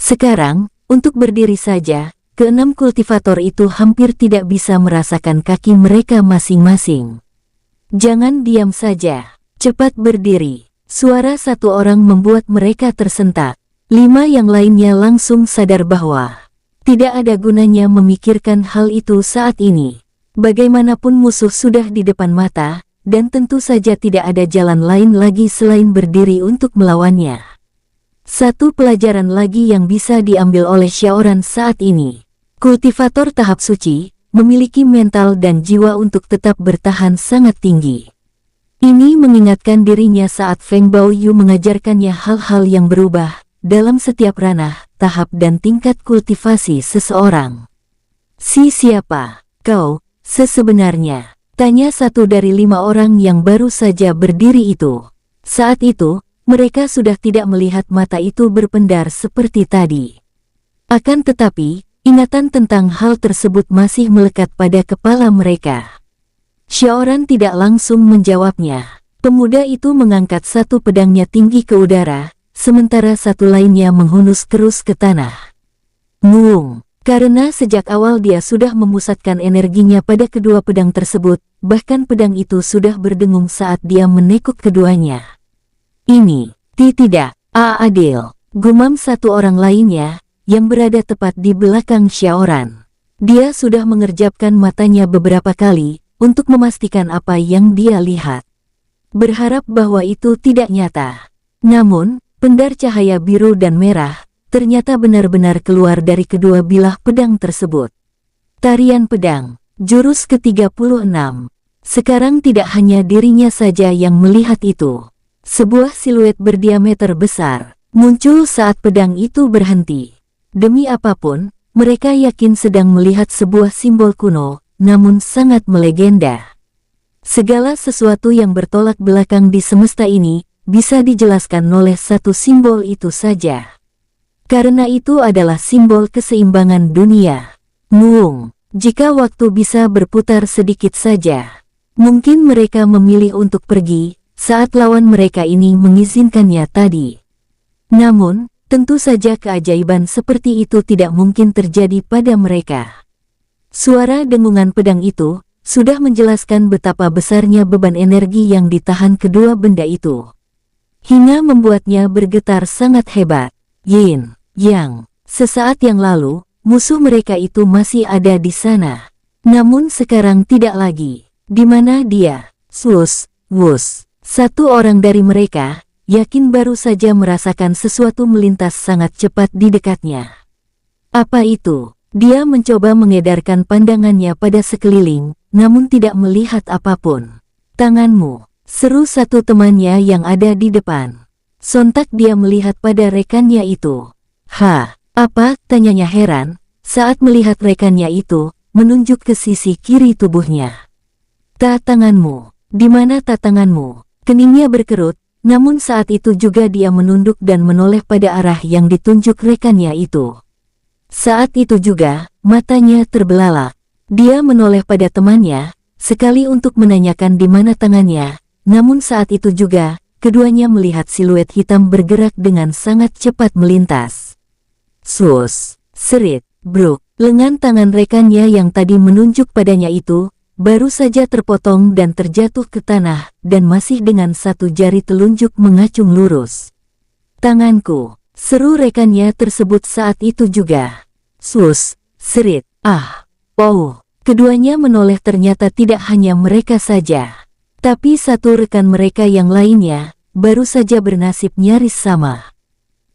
[SPEAKER 1] Sekarang, untuk berdiri saja, keenam kultivator itu hampir tidak bisa merasakan kaki mereka masing-masing. Jangan diam saja, cepat berdiri. Suara satu orang membuat mereka tersentak. 5 yang lainnya langsung sadar bahwa tidak ada gunanya memikirkan hal itu saat ini. Bagaimanapun musuh sudah di depan mata, dan tentu saja tidak ada jalan lain lagi selain berdiri untuk melawannya. Satu pelajaran lagi yang bisa diambil oleh Xiaoran saat ini. Kultivator tahap suci, memiliki mental dan jiwa untuk tetap bertahan sangat tinggi. Ini mengingatkan dirinya saat Feng Baoyu mengajarkannya hal-hal yang berubah dalam setiap ranah, tahap dan tingkat kultivasi seseorang. Siapa kau sebenarnya? Tanya satu dari 5 orang yang baru saja berdiri itu. Saat itu, mereka sudah tidak melihat mata itu berpendar seperti tadi. Akan tetapi, ingatan tentang hal tersebut masih melekat pada kepala mereka. Xiaoran tidak langsung menjawabnya. Pemuda itu mengangkat satu pedangnya tinggi ke udara, sementara satu lainnya menghunus terus ke tanah. Nguung. Karena sejak awal dia sudah memusatkan energinya pada kedua pedang tersebut, bahkan pedang itu sudah berdengung saat dia menekuk keduanya. Ini, tidak, adil, gumam satu orang lainnya, yang berada tepat di belakang Xiaoran. Dia sudah mengerjapkan matanya beberapa kali untuk memastikan apa yang dia lihat. Berharap bahwa itu tidak nyata. Namun, pendar cahaya biru dan merah ternyata benar-benar keluar dari kedua bilah pedang tersebut. Tarian pedang, jurus ke-36. Sekarang tidak hanya dirinya saja yang melihat itu. Sebuah siluet berdiameter besar muncul saat pedang itu berhenti. Demi apapun, mereka yakin sedang melihat sebuah simbol kuno, namun sangat melegenda. Segala sesuatu yang bertolak belakang di semesta ini bisa dijelaskan oleh satu simbol itu saja. Karena itu adalah simbol keseimbangan dunia. Muung, jika waktu bisa berputar sedikit saja, mungkin mereka memilih untuk pergi saat lawan mereka ini mengizinkannya tadi. Namun, tentu saja keajaiban seperti itu tidak mungkin terjadi pada mereka. Suara dengungan pedang itu sudah menjelaskan betapa besarnya beban energi yang ditahan kedua benda itu, hingga membuatnya bergetar sangat hebat. Yin, Yang, sesaat yang lalu, musuh mereka itu masih ada di sana. Namun sekarang tidak lagi. Di mana dia? Swus, wus. Satu orang dari mereka yakin baru saja merasakan sesuatu melintas sangat cepat di dekatnya. Apa itu? Dia mencoba mengedarkan pandangannya pada sekeliling, namun tidak melihat apapun. Tanganmu, seru satu temannya yang ada di depan. Sontak dia melihat pada rekannya itu. Apa? Tanyanya heran, saat melihat rekannya itu menunjuk ke sisi kiri tubuhnya. Tanganmu, di mana tanganmu? Keningnya berkerut, namun saat itu juga dia menunduk dan menoleh pada arah yang ditunjuk rekannya itu. Saat itu juga, matanya terbelalak. Dia menoleh pada temannya, sekali untuk menanyakan di mana tangannya, namun saat itu juga, keduanya melihat siluet hitam bergerak dengan sangat cepat melintas. Sus, serit, bruk, lengan tangan rekannya yang tadi menunjuk padanya itu, baru saja terpotong dan terjatuh ke tanah, dan masih dengan satu jari telunjuk mengacung lurus. Tanganku, seru rekannya tersebut saat itu juga. Sus, serit, keduanya menoleh ternyata tidak hanya mereka saja. Tapi satu rekan mereka yang lainnya, baru saja bernasib nyaris sama.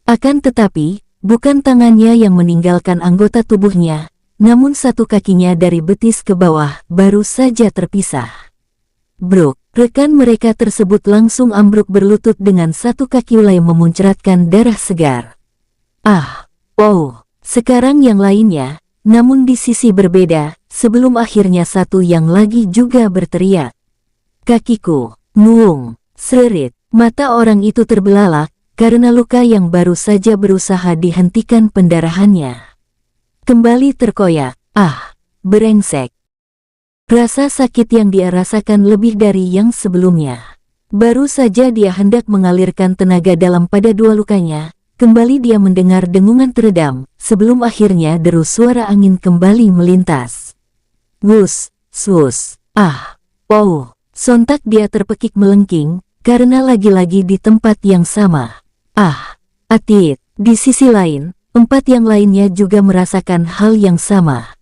[SPEAKER 1] Akan tetapi, bukan tangannya yang meninggalkan anggota tubuhnya, namun satu kakinya dari betis ke bawah baru saja terpisah. Bruk, rekan mereka tersebut langsung ambruk berlutut dengan satu kaki mulai memuncratkan darah segar. Sekarang yang lainnya, namun di sisi berbeda, sebelum akhirnya satu yang lagi juga berteriak. Kakiku, muung, serit, mata orang itu terbelalak, karena luka yang baru saja berusaha dihentikan pendarahannya. Kembali terkoyak, berengsek. Rasa sakit yang dia rasakan lebih dari yang sebelumnya. Baru saja dia hendak mengalirkan tenaga dalam pada dua lukanya, kembali dia mendengar dengungan teredam, sebelum akhirnya deru suara angin kembali melintas. Wus, swus, sontak dia terpekik melengking, karena lagi-lagi di tempat yang sama. Atit, di sisi lain, empat yang lainnya juga merasakan hal yang sama.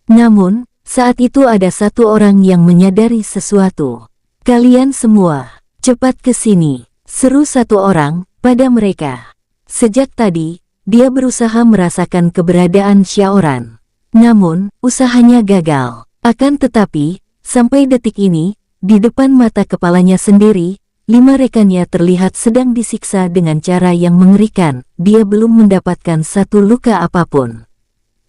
[SPEAKER 1] Namun, saat itu ada satu orang yang menyadari sesuatu. Kalian semua, cepat ke sini, seru satu orang pada mereka. Sejak tadi, dia berusaha merasakan keberadaan Xiaoran. Namun, usahanya gagal. Akan tetapi, sampai detik ini, di depan mata kepalanya sendiri, 5 rekannya terlihat sedang disiksa dengan cara yang mengerikan. Dia belum mendapatkan satu luka apapun.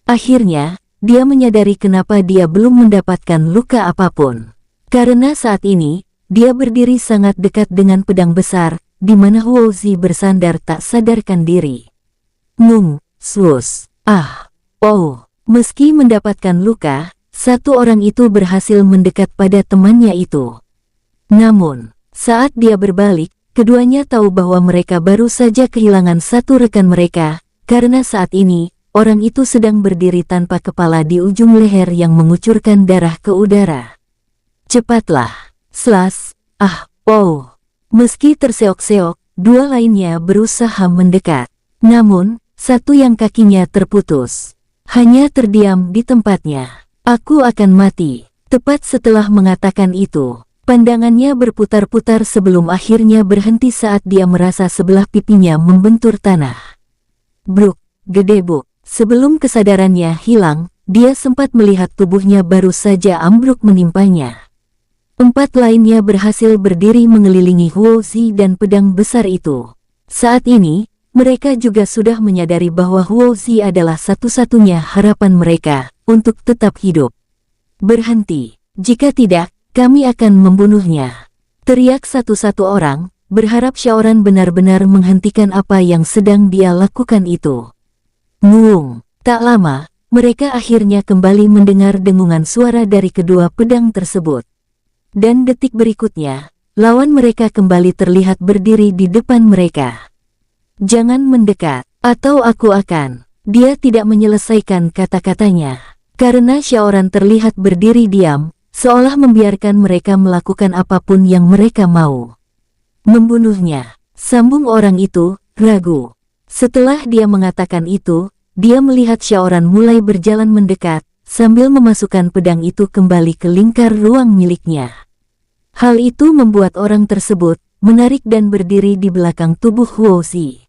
[SPEAKER 1] Akhirnya, dia menyadari kenapa dia belum mendapatkan luka apapun. Karena saat ini, dia berdiri sangat dekat dengan pedang besar, di mana Huo Zi bersandar tak sadarkan diri. Swus, meski mendapatkan luka, satu orang itu berhasil mendekat pada temannya itu. Namun, saat dia berbalik, keduanya tahu bahwa mereka baru saja kehilangan satu rekan mereka, karena saat ini, orang itu sedang berdiri tanpa kepala di ujung leher yang mengucurkan darah ke udara. Cepatlah, Slas, Meski terseok-seok, dua lainnya berusaha mendekat. Namun, satu yang kakinya terputus. hanya terdiam di tempatnya. Aku akan mati. Tepat setelah mengatakan itu, pandangannya berputar-putar sebelum akhirnya berhenti saat dia merasa sebelah pipinya membentur tanah. Bruk, gedebuk. Sebelum kesadarannya hilang, dia sempat melihat tubuhnya baru saja ambruk menimpanya. 4 lainnya berhasil berdiri mengelilingi Huo Zi dan pedang besar itu. Saat ini, mereka juga sudah menyadari bahwa Huo Zi adalah satu-satunya harapan mereka untuk tetap hidup. Berhenti, jika tidak, kami akan membunuhnya. Teriak satu-satu orang, berharap Xiaoran benar-benar menghentikan apa yang sedang dia lakukan itu. Nguung, tak lama, mereka akhirnya kembali mendengar dengungan suara dari kedua pedang tersebut. Dan detik berikutnya, lawan mereka kembali terlihat berdiri di depan mereka. Jangan mendekat, atau aku akan. Dia tidak menyelesaikan kata-katanya. Karena Xiaoran terlihat berdiri diam, seolah membiarkan mereka melakukan apapun yang mereka mau. Membunuhnya, sambung orang itu, ragu. Setelah dia mengatakan itu, dia melihat Xiaoran mulai berjalan mendekat, sambil memasukkan pedang itu kembali ke lingkar ruang miliknya. Hal itu membuat orang tersebut menarik dan berdiri di belakang tubuh Huo Zi.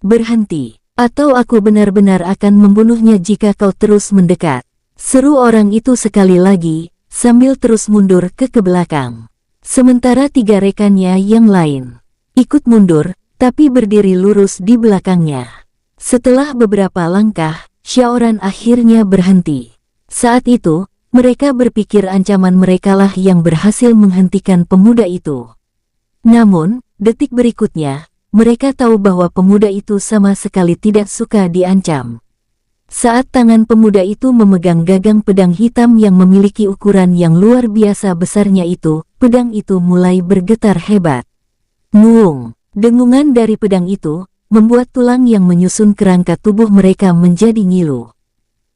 [SPEAKER 1] Berhenti, atau aku benar-benar akan membunuhnya jika kau terus mendekat. Seru orang itu sekali lagi, sambil terus mundur ke belakang. Sementara 3 rekannya yang lain ikut mundur, tapi berdiri lurus di belakangnya. Setelah beberapa langkah, Xiaoran akhirnya berhenti. Saat itu, mereka berpikir ancaman merekalah yang berhasil menghentikan pemuda itu. Namun, detik berikutnya, mereka tahu bahwa pemuda itu sama sekali tidak suka diancam. Saat tangan pemuda itu memegang gagang pedang hitam yang memiliki ukuran yang luar biasa besarnya itu, pedang itu mulai bergetar hebat. Nguung. Dengungan dari pedang itu membuat tulang yang menyusun kerangka tubuh mereka menjadi ngilu.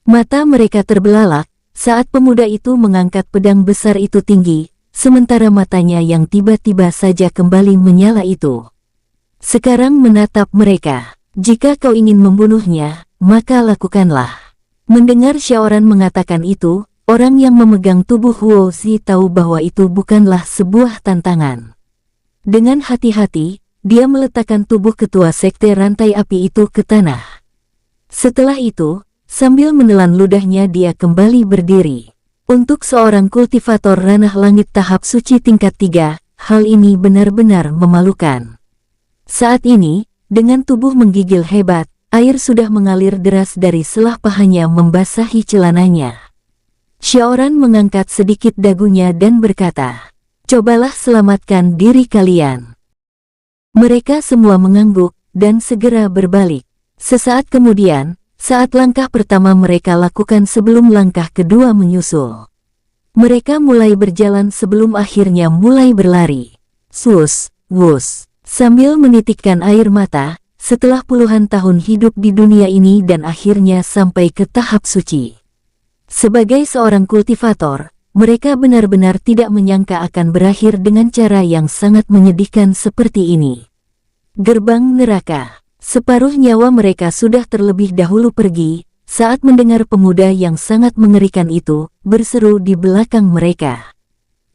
[SPEAKER 1] Mata mereka terbelalak saat pemuda itu mengangkat pedang besar itu tinggi, sementara matanya yang tiba-tiba saja kembali menyala itu sekarang menatap mereka. Jika kau ingin membunuhnya, maka lakukanlah. Mendengar Xiaoran mengatakan itu, orang yang memegang tubuh Huo Zi tahu bahwa itu bukanlah sebuah tantangan. Dengan hati-hati, dia meletakkan tubuh ketua sekte rantai api itu ke tanah. Setelah itu, sambil menelan ludahnya dia kembali berdiri. Untuk seorang kultivator ranah langit tahap suci tingkat 3, hal ini benar-benar memalukan. Saat ini, dengan tubuh menggigil hebat, air sudah mengalir deras dari selah pahanya membasahi celananya. Xiaoran mengangkat sedikit dagunya dan berkata, "Cobalah selamatkan diri kalian." Mereka semua mengangguk, dan segera berbalik. Sesaat kemudian, saat langkah pertama mereka lakukan sebelum langkah kedua menyusul. Mereka mulai berjalan sebelum akhirnya mulai berlari. Swus, wus, sambil menitikkan air mata, setelah puluhan tahun hidup di dunia ini dan akhirnya sampai ke tahap suci. Sebagai seorang kultivator, mereka benar-benar tidak menyangka akan berakhir dengan cara yang sangat menyedihkan seperti ini. Gerbang neraka. Separuh nyawa mereka sudah terlebih dahulu pergi, saat mendengar pemuda yang sangat mengerikan itu, berseru di belakang mereka.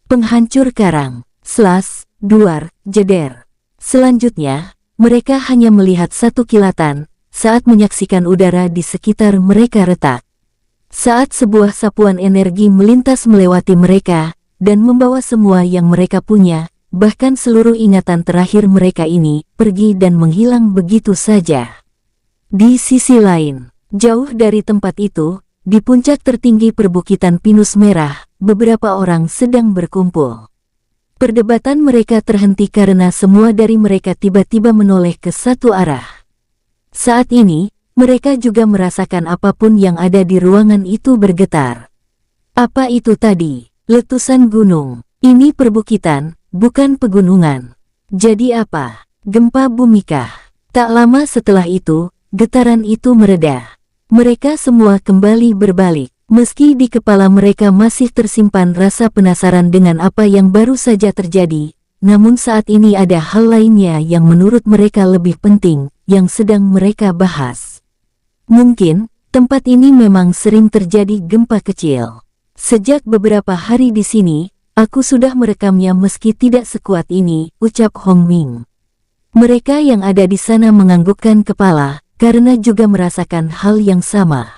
[SPEAKER 1] Penghancur karang, slas, duar, jeder. Selanjutnya, mereka hanya melihat satu kilatan, saat menyaksikan udara di sekitar mereka retak. Saat sebuah sapuan energi melintas melewati mereka, dan membawa semua yang mereka punya, bahkan seluruh ingatan terakhir mereka ini, pergi dan menghilang begitu saja. Di sisi lain, jauh dari tempat itu, di puncak tertinggi perbukitan pinus merah, beberapa orang sedang berkumpul. Perdebatan mereka terhenti karena semua dari mereka tiba-tiba menoleh ke satu arah. Saat ini, mereka juga merasakan apapun yang ada di ruangan itu bergetar. Apa itu tadi? Letusan gunung. Ini perbukitan, bukan pegunungan. Jadi apa? Gempa bumikah? Tak lama setelah itu, getaran itu mereda. Mereka semua kembali berbalik. Meski di kepala mereka masih tersimpan rasa penasaran dengan apa yang baru saja terjadi, namun saat ini ada hal lainnya yang menurut mereka lebih penting, yang sedang mereka bahas. Mungkin, Tempat ini memang sering terjadi gempa kecil. Sejak beberapa hari di sini, aku sudah merekamnya meski tidak sekuat ini, ucap Hong Ming. Mereka yang ada di sana menganggukkan kepala, karena juga merasakan hal yang sama.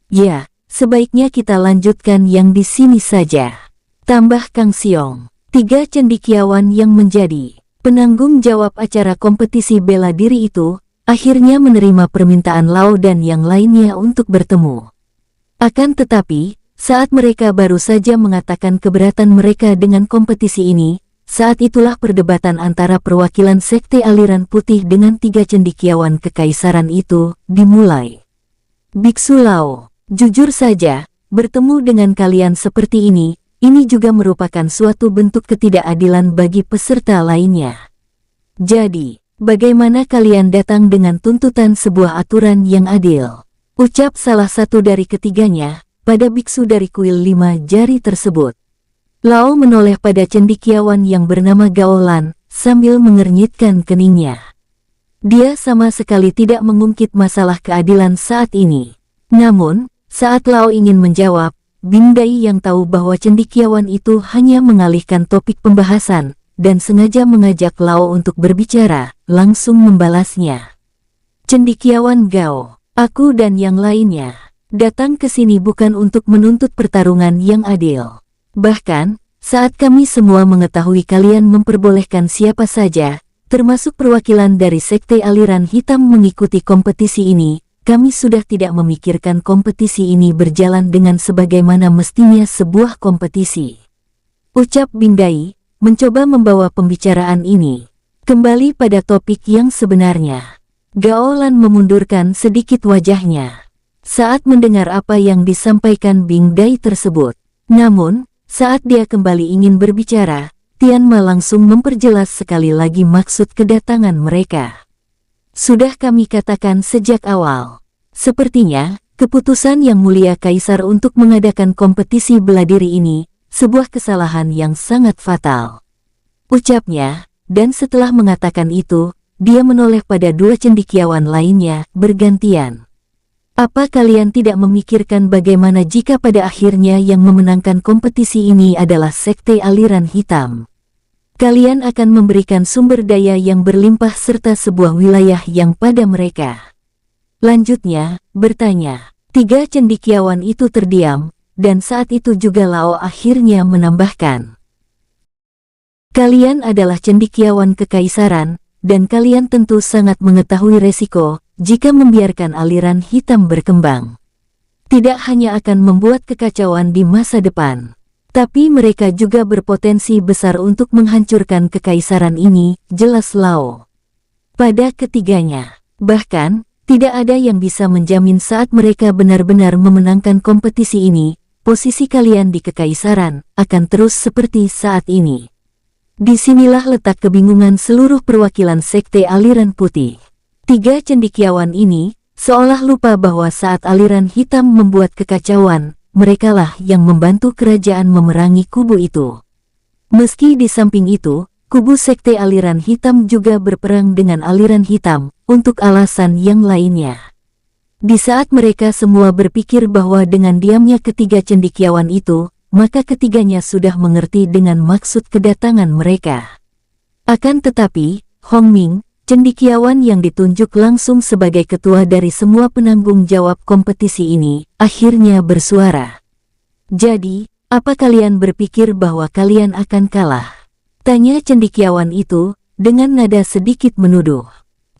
[SPEAKER 1] Ya, sebaiknya kita lanjutkan yang di sini saja, tambah Kang Siong. 3 cendekiawan yang menjadi penanggung jawab acara kompetisi bela diri itu, akhirnya menerima permintaan Lao dan yang lainnya untuk bertemu. Akan tetapi, saat mereka baru saja mengatakan keberatan mereka dengan kompetisi ini, saat itulah perdebatan antara perwakilan sekte aliran putih dengan 3 cendekiawan kekaisaran itu dimulai. Biksu Lao, jujur saja, bertemu dengan kalian seperti ini juga merupakan suatu bentuk ketidakadilan bagi peserta lainnya. Jadi, bagaimana kalian datang dengan tuntutan sebuah aturan yang adil? Ucap salah satu dari ketiganya, pada biksu dari kuil 5 jari tersebut. Lao menoleh pada cendekiawan yang bernama Gaolan, sambil mengernyitkan keningnya. Dia sama sekali tidak mengungkit masalah keadilan saat ini. Namun, saat Lao ingin menjawab, Bing Dai yang tahu bahwa cendekiawan itu hanya mengalihkan topik pembahasan, dan sengaja mengajak Lao untuk berbicara, langsung membalasnya. Cendekiawan Gao, aku dan yang lainnya datang ke sini bukan untuk menuntut pertarungan yang adil. Bahkan, saat kami semua mengetahui kalian memperbolehkan siapa saja, termasuk perwakilan dari sekte aliran hitam mengikuti kompetisi ini, kami sudah tidak memikirkan kompetisi ini berjalan dengan sebagaimana mestinya sebuah kompetisi. Ucap Bing Dai, mencoba membawa pembicaraan ini kembali pada topik yang sebenarnya. Gaolan memundurkan sedikit wajahnya saat mendengar apa yang disampaikan Bing Dai tersebut. Namun, saat dia kembali ingin berbicara, Tian Ma langsung memperjelas sekali lagi maksud kedatangan mereka. Sudah kami katakan sejak awal, sepertinya keputusan Yang Mulia Kaisar untuk mengadakan kompetisi bela diri ini sebuah kesalahan yang sangat fatal, ucapnya, dan setelah mengatakan itu, dia menoleh pada 2 cendekiawan lainnya, bergantian. Apa kalian tidak memikirkan bagaimana jika pada akhirnya yang memenangkan kompetisi ini adalah sekte aliran hitam? Kalian akan memberikan sumber daya yang berlimpah serta sebuah wilayah yang pada mereka. Lanjutnya, bertanya. 3 cendekiawan itu terdiam, dan saat itu juga Lao akhirnya menambahkan. Kalian adalah cendekiawan kekaisaran, dan kalian tentu sangat mengetahui resiko jika membiarkan aliran hitam berkembang. Tidak hanya akan membuat kekacauan di masa depan, tapi mereka juga berpotensi besar untuk menghancurkan kekaisaran ini, jelas Lao. Pada ketiganya, bahkan, tidak ada yang bisa menjamin saat mereka benar-benar memenangkan kompetisi ini, posisi kalian di kekaisaran akan terus seperti saat ini. Disinilah letak kebingungan seluruh perwakilan sekte aliran putih. 3 cendekiawan ini seolah lupa bahwa saat aliran hitam membuat kekacauan, merekalah yang membantu kerajaan memerangi kubu itu. Meski di samping itu, kubu sekte aliran hitam juga berperang dengan aliran hitam untuk alasan yang lainnya. Di saat mereka semua berpikir bahwa dengan diamnya ketiga cendekiawan itu, maka ketiganya sudah mengerti dengan maksud kedatangan mereka. Akan tetapi, Hong Ming, cendekiawan yang ditunjuk langsung sebagai ketua dari semua penanggung jawab kompetisi ini, akhirnya bersuara. Jadi, apa kalian berpikir bahwa kalian akan kalah? Tanya cendekiawan itu, dengan nada sedikit menuduh.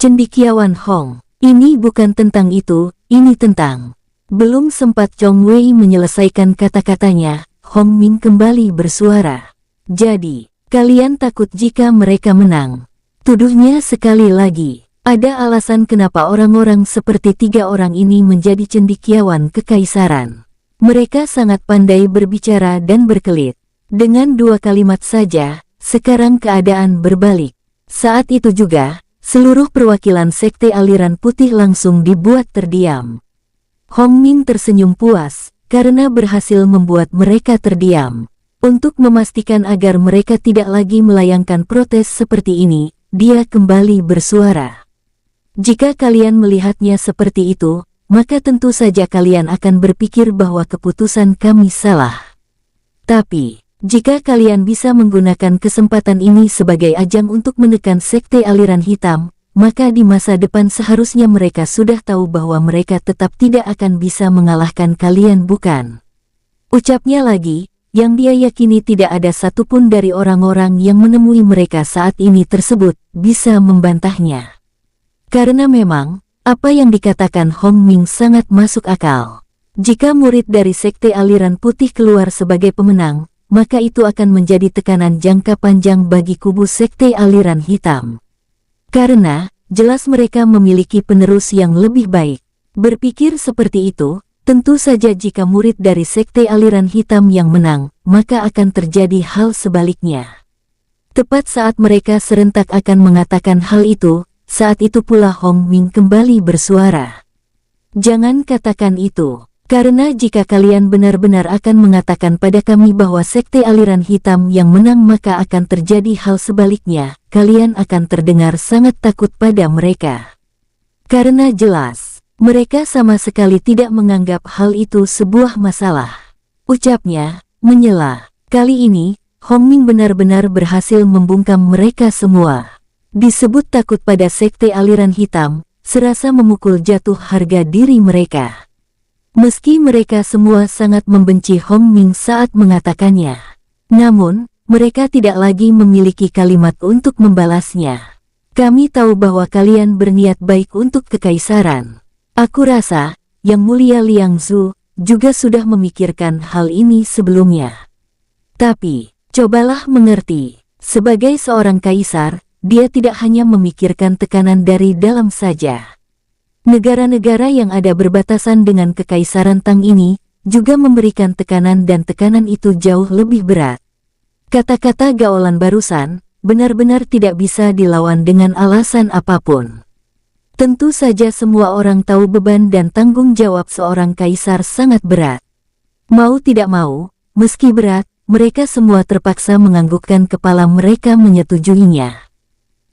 [SPEAKER 1] Cendekiawan Hong, ini bukan tentang itu, ini tentang. Belum sempat Chong Wei menyelesaikan kata-katanya, Hong Ming kembali bersuara. Jadi, kalian takut jika mereka menang? Tuduhnya sekali lagi. Ada alasan kenapa orang-orang seperti 3 orang ini menjadi cendekiawan kekaisaran. Mereka sangat pandai berbicara dan berkelit. Dengan 2 kalimat saja, sekarang keadaan berbalik. Saat itu juga, seluruh perwakilan sekte aliran putih langsung dibuat terdiam. Hong Ming tersenyum puas, karena berhasil membuat mereka terdiam. Untuk memastikan agar mereka tidak lagi melayangkan protes seperti ini, dia kembali bersuara. Jika kalian melihatnya seperti itu, maka tentu saja kalian akan berpikir bahwa keputusan kami salah. Tapi, jika kalian bisa menggunakan kesempatan ini sebagai ajang untuk menekan sekte aliran hitam, maka di masa depan seharusnya mereka sudah tahu bahwa mereka tetap tidak akan bisa mengalahkan kalian, bukan? Ucapnya lagi, yang dia yakini tidak ada satupun dari orang-orang yang menemui mereka saat ini tersebut bisa membantahnya. Karena memang, apa yang dikatakan Hong Ming sangat masuk akal. Jika murid dari sekte aliran putih keluar sebagai pemenang, maka itu akan menjadi tekanan jangka panjang bagi kubu sekte aliran hitam. Karena, jelas mereka memiliki penerus yang lebih baik. Berpikir seperti itu, tentu saja jika murid dari sekte aliran hitam yang menang, maka akan terjadi hal sebaliknya. Tepat saat mereka serentak akan mengatakan hal itu, saat itu pula Hong Ming kembali bersuara. Jangan katakan itu, karena jika kalian benar-benar akan mengatakan pada kami bahwa sekte aliran hitam yang menang maka akan terjadi hal sebaliknya, kalian akan terdengar sangat takut pada mereka. Karena jelas, mereka sama sekali tidak menganggap hal itu sebuah masalah. Ucapnya, menyela. Kali ini, Hong Ming benar-benar berhasil membungkam mereka semua. Disebut takut pada sekte aliran hitam, serasa memukul jatuh harga diri mereka. Meski mereka semua sangat membenci Hong Ming saat mengatakannya, namun, mereka tidak lagi memiliki kalimat untuk membalasnya. Kami tahu bahwa kalian berniat baik untuk kekaisaran. Aku rasa, Yang Mulia Liang Zhu juga sudah memikirkan hal ini sebelumnya. Tapi, cobalah mengerti, sebagai seorang kaisar, dia tidak hanya memikirkan tekanan dari dalam saja. Negara-negara yang ada berbatasan dengan Kekaisaran Tang ini, juga memberikan tekanan dan tekanan itu jauh lebih berat. Kata-kata Gaolan barusan, benar-benar tidak bisa dilawan dengan alasan apapun. Tentu saja semua orang tahu beban dan tanggung jawab seorang kaisar sangat berat. Mau tidak mau, meski berat, mereka semua terpaksa menganggukkan kepala mereka menyetujuinya.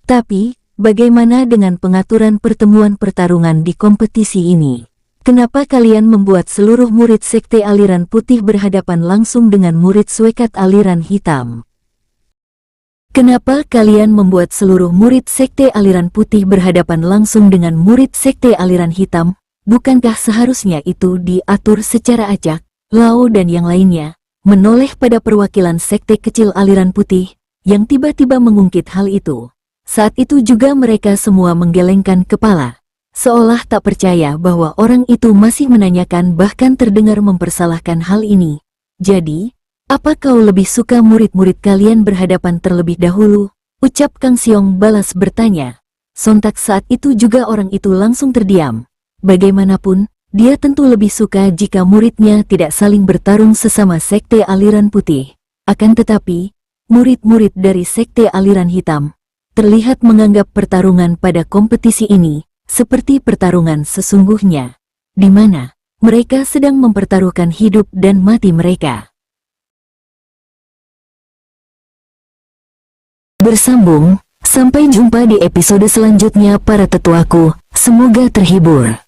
[SPEAKER 1] Tapi, bagaimana dengan pengaturan pertemuan pertarungan di kompetisi ini? Kenapa kalian membuat seluruh murid sekte aliran putih berhadapan langsung dengan murid suekat aliran hitam? Kenapa kalian membuat seluruh murid sekte aliran putih berhadapan langsung dengan murid sekte aliran hitam? Bukankah seharusnya itu diatur secara acak? Lao dan yang lainnya menoleh pada perwakilan sekte kecil aliran putih, yang tiba-tiba mengungkit hal itu. Saat itu juga mereka semua menggelengkan kepala, seolah tak percaya bahwa orang itu masih menanyakan bahkan terdengar mempersalahkan hal ini. Jadi, apa kau lebih suka murid-murid kalian berhadapan terlebih dahulu? Ucap Kang Xiong balas bertanya. Sontak saat itu juga orang itu langsung terdiam. Bagaimanapun, dia tentu lebih suka jika muridnya tidak saling bertarung sesama sekte aliran putih. Akan tetapi, murid-murid dari sekte aliran hitam terlihat menganggap pertarungan pada kompetisi ini seperti pertarungan sesungguhnya, di mana mereka sedang mempertaruhkan hidup dan mati mereka. Bersambung, sampai jumpa di episode selanjutnya para tetuaku, semoga terhibur.